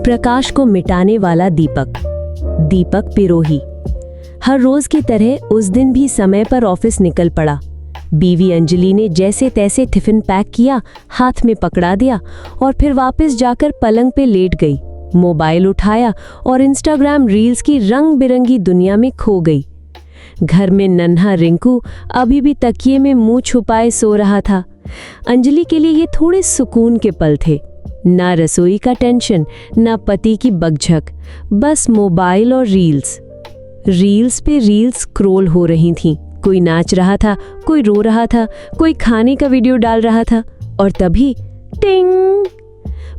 प्रकाश को मिटाने वाला दीपक। दीपक पिरोही हर रोज की तरह उस दिन भी समय पर ऑफिस निकल पड़ा। बीवी अंजलि ने जैसे तैसे टिफिन पैक किया, हाथ में पकड़ा दिया और फिर वापस जाकर पलंग पे लेट गई। मोबाइल उठाया और इंस्टाग्राम रील्स की रंग बिरंगी दुनिया में खो गई। घर में नन्हा रिंकू अभी भी तकिए में मुंह छुपाए सो रहा था। अंजलि के लिए ये थोड़े सुकून के पल थे। ना रसोई का टेंशन, ना पति की बकझक, बस मोबाइल और रील्स पे रील्स स्क्रॉल हो रही थीं। कोई नाच रहा था, कोई रो रहा था, कोई खाने का वीडियो डाल रहा था और तभी टिंग,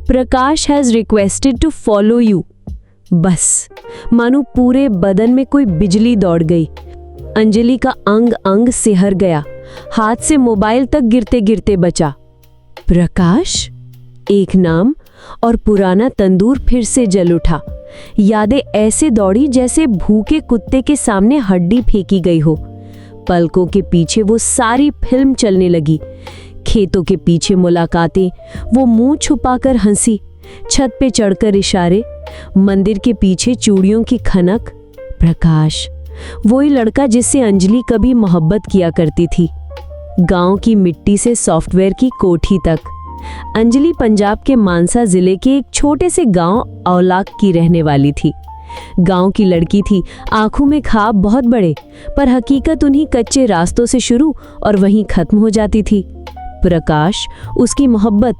Prakash has requested to follow you. बस मानो पूरे बदन में कोई बिजली दौड़ गई। अंजलि का अंग अंग सिहर गया, हाथ से मोबाइल तक गिरते गिरते बचा। प्रकाश, एक नाम और पुराना तंदूर फिर से जल उठा। यादें ऐसे दौड़ी जैसे भूखे कुत्ते के सामने हड्डी फेंकी गई हो। पलकों के पीछे वो सारी फिल्म चलने लगी। खेतों के पीछे मुलाकातें, वो मुंह छुपाकर हंसी, छत पे चढ़कर इशारे, मंदिर के पीछे चूड़ियों की खनक। प्रकाश, वही लड़का जिससे अंजलि कभी मोहब्बत किया करती थी। गांव की मिट्टी से सॉफ्टवेयर की कोठी तक। अंजलि पंजाब के मानसा जिले के एक छोटे से गांव औलाक की रहने वाली थी। गांव की लड़की थी, आंखों में ख्वाब बहुत बड़े, पर हकीकत उन्हीं कच्चे रास्तों से शुरू और वहीं खत्म हो जाती थी। प्रकाश, उसकी मोहब्बत,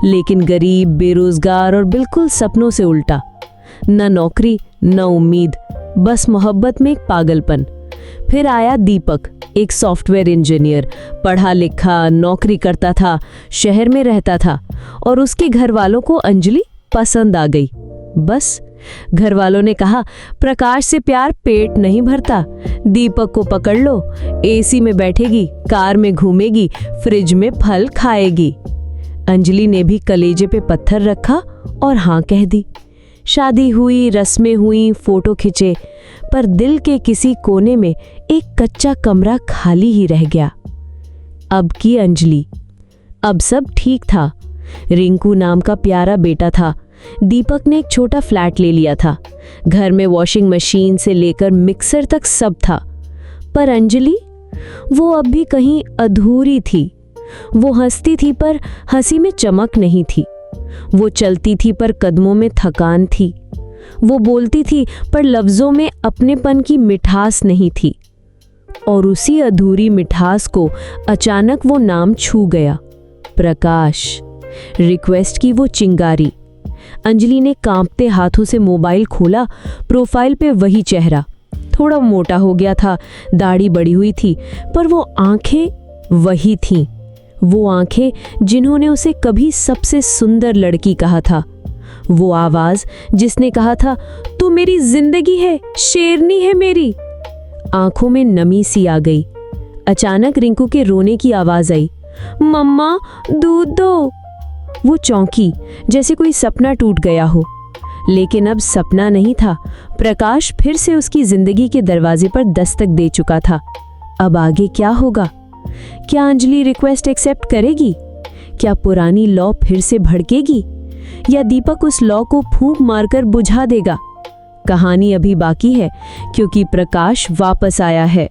लेकिन गरीब, बेरोजगार और बिल्कुल सपनों से उल्टा। न नौकरी, न उम्मीद, बस मोहब्बत में एक पागलपन। फिर आया दीपक, एक सॉफ्टवेयर इंजीनियर, पढ़ा लिखा, नौकरी करता था, शहर में रहता था और उसके घर वालों को अंजलि पसंद आ गई। बस घर वालों ने कहा, प्रकाश से प्यार पेट नहीं भरता, दीपक को पकड़ लो, एसी में बैठेगी, कार में घूमेगी, फ्रिज में फल खाएगी। अंजलि ने भी कलेजे पे पत्थर रखा और हाँ कह दी। शादी हुई, रस्में हुई, फोटो खिंचे, पर दिल के किसी कोने में एक कच्चा कमरा खाली ही रह गया। अब की अंजलि, अब सब ठीक था। रिंकू नाम का प्यारा बेटा था। दीपक ने एक छोटा फ्लैट ले लिया था। घर में वॉशिंग मशीन से लेकर मिक्सर तक सब था। पर अंजलि, वो अब भी कहीं अधूरी थी। वो हंसती थी पर हंसी में चमक नहीं थी। वो चलती थी पर कदमों में थकान थी। वो बोलती थी पर लफ्जों में अपनेपन की मिठास नहीं थी। और उसी अधूरी मिठास को अचानक वो नाम छू गया, प्रकाश। रिक्वेस्ट की वो चिंगारी। अंजलि ने कांपते हाथों से मोबाइल खोला। प्रोफाइल पे वही चेहरा, थोड़ा मोटा हो गया था, दाढ़ी बड़ी हुई थी, पर वो आंखें वही थीं। वो आंखें जिन्होंने उसे कभी सबसे सुंदर लड़की कहा था। वो आवाज जिसने कहा था, तू मेरी जिंदगी है, शेरनी है मेरी। आंखों में नमी सी आ गई। अचानक रिंकू के रोने की आवाज आई, मम्मा दूध दो। वो चौंकी, जैसे कोई सपना टूट गया हो। लेकिन अब सपना नहीं था। प्रकाश फिर से उसकी जिंदगी के दरवाजे पर दस्तक दे चुका था। अब आगे क्या होगा? क्या अंजलि रिक्वेस्ट एक्सेप्ट करेगी? क्या पुरानी लौ फिर से भड़केगी? या दीपक उस लौ को फूंक मारकर बुझा देगा? कहानी अभी बाकी है, क्योंकि प्रकाश वापस आया है।